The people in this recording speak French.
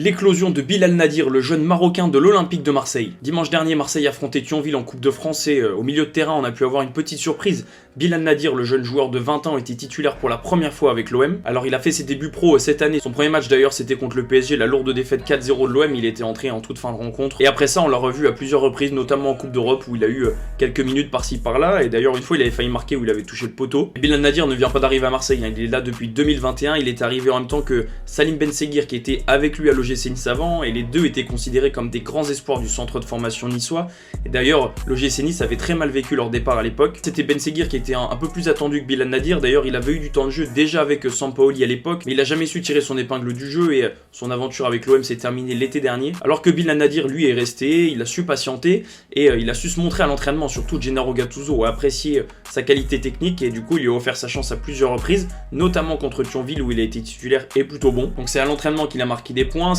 L'éclosion de Bilal Nadir, le jeune Marocain de l'Olympique de Marseille. Dimanche dernier, Marseille affrontait Thionville en Coupe de France et au milieu de terrain, on a pu avoir une petite surprise. Bilal Nadir, le jeune joueur de 20 ans, était titulaire pour la première fois avec l'OM. Alors il a fait ses débuts pro cette année. Son premier match d'ailleurs c'était contre le PSG, la lourde défaite 4-0 de l'OM. Il était entré en toute fin de rencontre. Et après ça, on l'a revu à plusieurs reprises, notamment en Coupe d'Europe où il a eu quelques minutes par-ci par-là. Et d'ailleurs une fois il avait failli marquer où il avait touché le poteau. Et Bilal Nadir ne vient pas d'arriver à Marseille, hein. Il est là depuis 2021. Il est arrivé en même temps que Salim Benseghir qui était avec lui à l'OGC Nice avant. Et les deux étaient considérés comme des grands espoirs du centre de formation niçois. Et d'ailleurs l'OGC Nice avait très mal vécu leur départ à l'époque. C'était Benseghir qui était un peu plus attendu que Bilal Nadir. D'ailleurs il avait eu du temps de jeu déjà avec Sampaoli à l'époque, mais il a jamais su tirer son épingle du jeu et son aventure avec l'OM s'est terminée l'été dernier. Alors que Bilal Nadir lui est resté, il a su patienter et il a su se montrer à l'entraînement. Surtout Gennaro Gattuso a apprécié sa qualité technique et du coup il lui a offert sa chance à plusieurs reprises, notamment contre Thionville où il a été titulaire et plutôt bon. Donc c'est à l'entraînement qu'il a marqué des points,